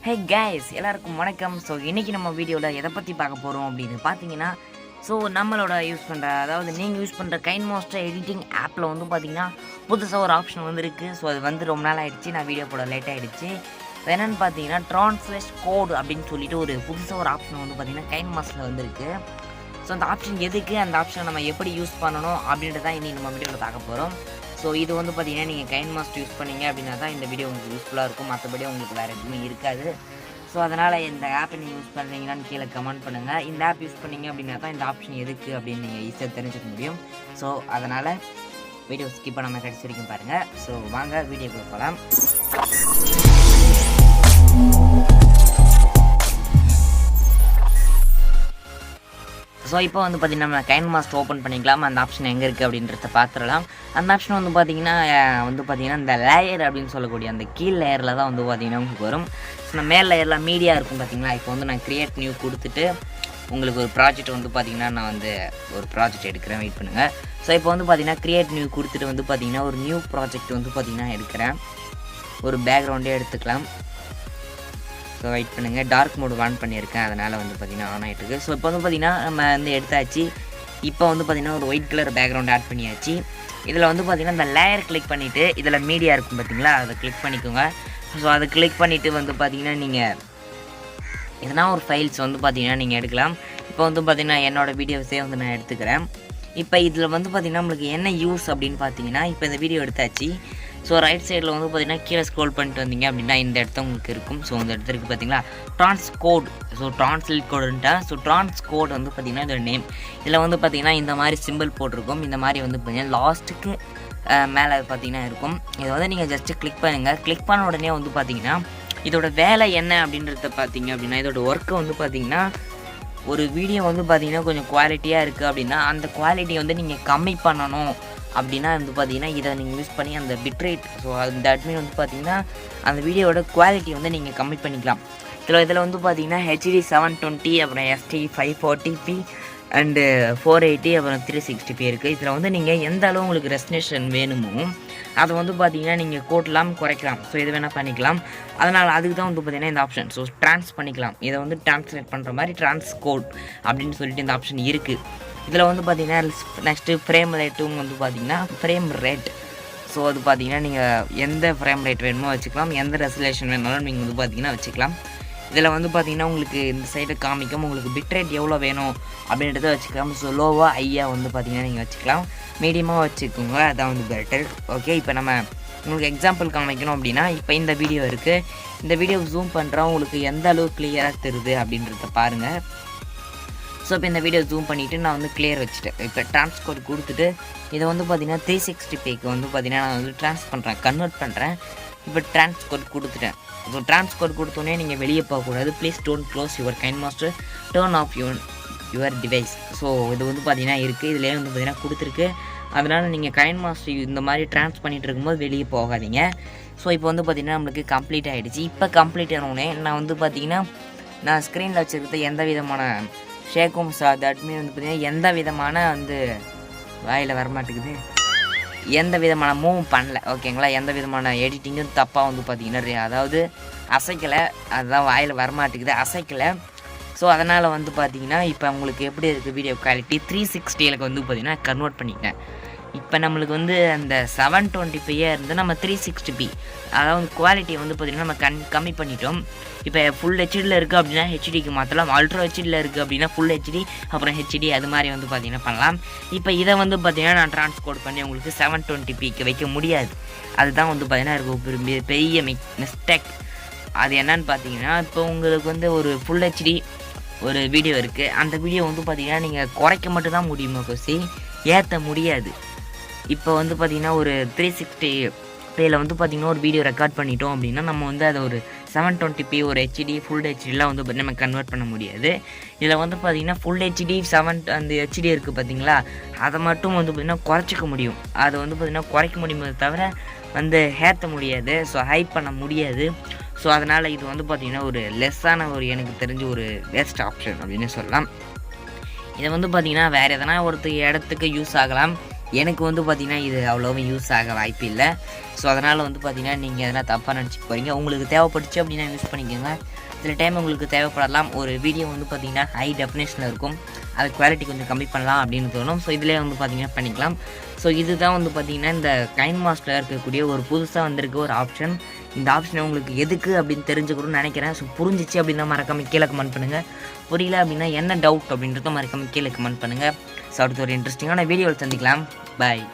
Hey guys, எல்லாருக்கும் வணக்கம். So இன்றைக்கி நம்ம வீடியோவில் எதை பற்றி பார்க்க போகிறோம் அப்படின்னு பார்த்தீங்கன்னா, ஸோ நம்மளோட அதாவது நீங்கள் யூஸ் பண்ணுற கைன்மாஸ்டர் எடிட்டிங் ஆப்பில் வந்து பார்த்தீங்கன்னா புதுசாக ஒரு ஆப்ஷன் வந்துருக்கு. ஸோ அது வந்து ரொம்ப நாள் ஆகிடுச்சு, நான் வீடியோ போட லேட் ஆகிடுச்சு. என்னென்னு பார்த்தீங்கன்னா Transcode அப்படின்னு சொல்லிட்டு ஒரு புதுசாக ஒரு ஆப்ஷன் வந்து பார்த்தீங்கன்னா கைன்மாஸ்டரில் வந்துருக்கு. ஸோ அந்த ஆப்ஷன் எதுக்கு, அந்த ஆப்ஷனை நம்ம எப்படி யூஸ் பண்ணணும் அப்படின்றத இன்றைக்கி நம்ம வீடியோவில் பார்க்க போகிறோம். ஸோ இது வந்து பார்த்தீங்கன்னா நீங்கள் கைன்மாஸ்டர் யூஸ் பண்ணீங்க அப்படின்னா தான் இந்த வீடியோ உங்களுக்கு யூஸ்ஃபுல்லாக இருக்கும், மற்றபடி உங்களுக்கு வேறு எதுவுமே இருக்காது. ஸோ அதனால் இந்த ஆப்பை நீங்கள் யூஸ் பண்ணுறீங்களான்னு கீழே கமெண்ட் பண்ணுங்கள். இந்த ஆப் யூஸ் பண்ணீங்க அப்படின்னா தான் இந்த ஆப்ஷன் எதுக்கு அப்படின்னு நீங்கள் ஈஸியாக தெரிஞ்சுக்க முடியும். ஸோ அதனால் வீடியோ ஸ்கிப் பண்ணாமல் கடைசி வரைக்கும் பாருங்கள். ஸோ வாங்க வீடியோக்குள்ள போகலாம். ஸோ இப்போ வந்து பார்த்திங்கன்னா நம்ம கைன்மாஸ்டர் ஓப்பன் பண்ணிக்கலாம். அந்த ஆப்ஷன் எங்கே இருக்குது அப்படின்றத பார்த்துடலாம். அந்த ஆப்ஷன் வந்து பார்த்திங்கன்னா இந்த லேயர் அப்படின்னு சொல்லக்கூடிய அந்த கீழ் லேயரில் தான் வந்து பார்த்திங்கன்னா உங்களுக்கு வரும். ஸோ நான் மேல் லேயரில் மீடியா இருக்கும் பார்த்திங்களா. இப்போ வந்து நான் க்ரியேட் நியூ கொடுத்துட்டு உங்களுக்கு ஒரு ப்ராஜெக்ட் வந்து பார்த்திங்கன்னா நான் வந்து ஒரு ப்ராஜெக்ட் எடுக்கிறேன், வெயிட் பண்ணுங்கள். ஸோ இப்போ வந்து பார்த்திங்கன்னா க்ரியேட் நியூ கொடுத்துட்டு வந்து பார்த்திங்கன்னா ஒரு நியூ ப்ராஜெக்ட் வந்து பார்த்திங்கன்னா எடுக்கிறேன். ஒரு பேக்ரவுண்டே எடுத்துக்கலாம். ஸோ வெயிட் பண்ணுங்கள், டார்க் மோடு ஆன் பண்ணியிருக்கேன், அதனால் வந்து பார்த்திங்கன்னா ஆன் ஆகிட்டு இருக்குது. ஸோ இப்போ வந்து பார்த்திங்கன்னா நம்ம வந்து எடுத்தாச்சு. இப்போ வந்து பார்த்திங்கன்னா ஒரு ஒயிட் கலர் பேக்ரவுண்ட் ஆட் பண்ணியாச்சு. இதில் வந்து பார்த்திங்கன்னா இந்த லேயர் கிளிக் பண்ணிவிட்டு இதில் மீடியா இருக்கும் பார்த்திங்களா, அதை கிளிக் பண்ணிக்கோங்க. ஸோ அதை கிளிக் பண்ணிவிட்டு வந்து பார்த்திங்கன்னா நீங்கள் எதனா ஒரு ஃபைல்ஸ் வந்து பார்த்திங்கன்னா நீங்கள் எடுக்கலாம். இப்போ வந்து பார்த்திங்கன்னா என்னோடய வீடியோஸே வந்து நான் எடுத்துக்கிறேன். இப்போ இதில் வந்து பார்த்திங்கன்னா நம்மளுக்கு என்ன யூஸ் அப்படின்னு பார்த்தீங்கன்னா, இப்போ இந்த வீடியோ எடுத்தாச்சு. ஸோ ரைட் சைடில் வந்து பார்த்திங்கன்னா கீழே ஸ்க்ரோல் பண்ணிட்டு வந்தீங்க அப்படின்னா இந்த இடத்த உங்களுக்கு இருக்கும். ஸோ இந்த இடத்துக்கு பார்த்தீங்களா Transcode. ஸோ ட்ரான்ஸ்லேட் கோடுன்ட்டா. ஸோ Transcode வந்து பார்த்திங்கன்னா இதோட நேம். இதில் வந்து பார்த்திங்கன்னா இந்த மாதிரி சிம்பிள் போட்டிருக்கும். இந்த மாதிரி வந்து பார்த்திங்கன்னா லாஸ்ட்டுக்கு மேலே பார்த்திங்கன்னா இருக்கும். இதை வந்து நீங்கள் ஜஸ்ட்டு கிளிக் பண்ணுங்கள். கிளிக் பண்ண உடனே வந்து பார்த்திங்கன்னா இதோட வேலை என்ன அப்படின்றத பார்த்திங்க அப்படின்னா, இதோட ஒர்க்கை வந்து பார்த்திங்கன்னா ஒரு வீடியோ வந்து பார்த்திங்கன்னா கொஞ்சம் குவாலிட்டியாக இருக்குது அப்படின்னா அந்த குவாலிட்டியை வந்து நீங்கள் கம்மி பண்ணணும் அப்படின்னா வந்து பார்த்திங்கன்னா இதை நீங்கள் யூஸ் பண்ணி அந்த பிட்ரேட், ஸோ அந்த அட்மின் வந்து பார்த்திங்கன்னா அந்த வீடியோட குவாலிட்டி வந்து நீங்கள் கம்மி பண்ணிக்கலாம். இதில் வந்து பார்த்திங்கன்னா HD 720, அப்புறம் SD 540p அண்டு 480, அப்புறம் 360p இருக்குது. இதில் வந்து நீங்கள் எந்த அளவு உங்களுக்கு ரெசல்யூஷன் வேணுமோ அதை வந்து பார்த்திங்கன்னா நீங்கள் கூட்டலாம், குறைக்கலாம். ஸோ இது வேணால் பண்ணிக்கலாம். அதனால் அதுக்கு தான் வந்து பார்த்திங்கன்னா இந்த ஆப்ஷன். ஸோ பண்ணிக்கலாம். இதை வந்து ட்ரான்ஸ்லேட் பண்ணுற மாதிரி Transcode அப்படின்னு சொல்லிட்டு இந்த ஆப்ஷன் இருக்குது. இதில் வந்து பார்த்திங்கன்னா நெக்ஸ்ட்டு ஃப்ரேம் ரேட்டும் வந்து பார்த்திங்கன்னா ஃப்ரேம் ரேட். ஸோ அது பார்த்திங்கன்னா நீங்கள் எந்த ஃப்ரேம் ரேட் வேணுமோ வச்சுக்கலாம், எந்த ரெசல்யூஷன் வேணாலும் நீங்கள் வந்து பார்த்திங்கன்னா வச்சுக்கலாம். இதில் வந்து பார்த்திங்கன்னா உங்களுக்கு இந்த சைடை காமிக்கும், உங்களுக்கு பிட்ரேட் எவ்வளோ வேணும் அப்படின்றத வச்சுக்கலாம். ஸோ லோவாக ஹையாக வந்து பார்த்திங்கன்னா நீங்கள் வச்சுக்கலாம், மீடியமாக வச்சுக்கோங்க, அதான் வந்து பெட்டர். ஓகே, இப்போ நம்ம உங்களுக்கு எக்ஸாம்பிள் காமிக்கணும் அப்படின்னா இப்போ இந்த வீடியோ இருக்குது. இந்த வீடியோ ஜூம் பண்ணுறோம், உங்களுக்கு எந்த அளவு கிளியராக தெரியுது அப்படின்றத பாருங்கள். ஸோ இப்போ இந்த வீடியோ ஜூம் பண்ணிவிட்டு நான் வந்து கிளியர் வச்சுட்டேன். இப்போ Transcode கொடுத்துட்டு இதை வந்து பார்த்திங்கன்னா 360pக்கு வந்து பார்த்திங்கன்னா நான் வந்து கன்வெர்ட் பண்ணுறேன். இப்போ Transcode கொடுத்துட்டேன். ஸோ Transcode கொடுத்தோன்னே நீங்கள் வெளியே போகக்கூடாது. Please don't close your KineMaster, turn of your device. So இது வந்து பார்த்திங்கன்னா இருக்குது, இதிலே வந்து பார்த்திங்கன்னா கொடுத்துருக்கு. அதனால் நீங்கள் கைன்மாஸ்டர் இந்த மாதிரி பண்ணிகிட்டு இருக்கும்போது வெளியே போகாதீங்க. ஸோ இப்போ வந்து பார்த்திங்கன்னா நம்மளுக்கு கம்ப்ளீட் ஆகிடுச்சு. இப்போ கம்ப்ளீட் ஆனோடனே நான் வந்து பார்த்திங்கன்னா நான் ஸ்க்ரீனில் வச்சுருக்கிறது எந்த விதமான ஷேக்கும் தட்மே வந்து பார்த்திங்கன்னா எந்த விதமான வந்து வாயில் வரமாட்டேங்குது, எந்த விதமான மூவ் பண்ணல. ஓகேங்களா, எந்த விதமான எடிட்டிங்கும் தப்பாக வந்து பார்த்திங்கன்னா அதாவது அசைக்கலை, அதுதான் வாயில் வரமாட்டேங்குது, அசைக்கலை. ஸோ அதனால் வந்து பார்த்திங்கன்னா இப்போ உங்களுக்கு எப்படி இருக்குது வீடியோ குவாலிட்டி 360 வந்து பார்த்திங்கன்னா கன்வெர்ட் பண்ணிட்டேன். இப்போ நம்மளுக்கு வந்து அந்த 720pயே இருந்து நம்ம 360p, அதாவது குவாலிட்டியை வந்து பார்த்திங்கன்னா நம்ம கம்மி பண்ணிட்டோம். இப்போ ஃபுல் ஹெச்டியில் இருக்குது அப்படின்னா ஹெச்டிக்கு மாற்றலாம், அல்ட்ரா ஹெச்டியில் இருக்குது அப்படின்னா ஃபுல் ஹெச்டி, அப்புறம் ஹெச்டி, அது மாதிரி வந்து பார்த்திங்கன்னா பண்ணலாம். இப்போ இதை வந்து பார்த்திங்கன்னா நான் Transcode பண்ணி உங்களுக்கு 720pக்கு வைக்க முடியாது. அதுதான் வந்து பார்த்திங்கன்னா இருக்கும் பெரிய மிஸ்டேக். அது என்னன்னு பார்த்தீங்கன்னா, இப்போ உங்களுக்கு வந்து ஒரு ஃபுல் ஹெச்டி ஒரு வீடியோ இருக்குது, அந்த வீடியோ வந்து பார்த்திங்கன்னா நீங்கள் குறைக்க மட்டும்தான் முடியுமா கொசி, ஏற்ற முடியாது. இப்போ வந்து பார்த்திங்கன்னா ஒரு 360pல வந்து பார்த்திங்கன்னா ஒரு வீடியோ ரெக்கார்ட் பண்ணிட்டோம் அப்படின்னா நம்ம வந்து அதை ஒரு 720p ஒரு ஹெச்டி ஃபுல் ஹெச்டிலாம் வந்து நம்ம கன்வெர்ட் பண்ண முடியாது. இதில் வந்து பார்த்திங்கன்னா ஃபுல் ஹெச்டி அந்த ஹெச்டி இருக்குது பார்த்திங்களா, அதை மட்டும் வந்து பார்த்திங்கன்னா குறைச்சிக்க முடியும். அதை வந்து பார்த்திங்கன்னா குறைக்க முடியுமே தவிர வந்து ஏற்ற முடியாது. ஸோ ஹைப் பண்ண முடியாது. ஸோ அதனால் இது வந்து பார்த்திங்கன்னா ஒரு லெஸ்ஸான ஒரு எனக்கு தெரிஞ்ச ஒரு வேஸ்ட் ஆப்ஷன் அப்படின்னு சொல்லலாம். இதை வந்து பார்த்திங்கன்னா வேறு எதனா இடத்துக்கு யூஸ் ஆகலாம். எனக்கு வந்து பார்த்திங்கன்னா இது அவ்வளோவும் யூஸ் ஆக வாய்ப்பு இல்லை. ஸோ அதனால் வந்து பார்த்திங்கன்னா நீங்கள் எதனால் தப்பாக நினச்சிக்க போகிறீங்க. உங்களுக்கு தேவைப்பட்டுச்சு அப்படின்னா யூஸ் பண்ணிக்கோங்க. சில டைம் உங்களுக்கு தேவைப்படலாம். ஒரு வீடியோ வந்து பார்த்திங்கன்னா ஹை டெஃபினேஷனில் இருக்கும், அது குவாலிட்டி கொஞ்சம் கம்மி பண்ணலாம் அப்படின்னு தோணும். ஸோ இதிலே வந்து பார்த்திங்கன்னா பண்ணிக்கலாம். ஸோ இதுதான் வந்து பார்த்திங்கன்னா இந்த கைன்மாஸ்டரில் இருக்கக்கூடிய ஒரு புதுசாக வந்திருக்க ஒரு ஆப்ஷன். இந்த ஆப்ஷன் உங்களுக்கு எதுக்கு அப்படின்னு தெரிஞ்சுக்கணும்னு நினைக்கிறேன். ஸோ புரிஞ்சிச்சு அப்படின்னா மறக்காமல் கீழே கமெண்ட் பண்ணுங்கள். புரியல அப்படின்னா என்ன டவுட் அப்படின்றத மறக்காமல் கீழே கமெண்ட் பண்ணுங்கள். ஸோ அடுத்து ஒரு இன்ட்ரெஸ்டிங்கான வீடியோவில் சந்திக்கலாம். பாய்.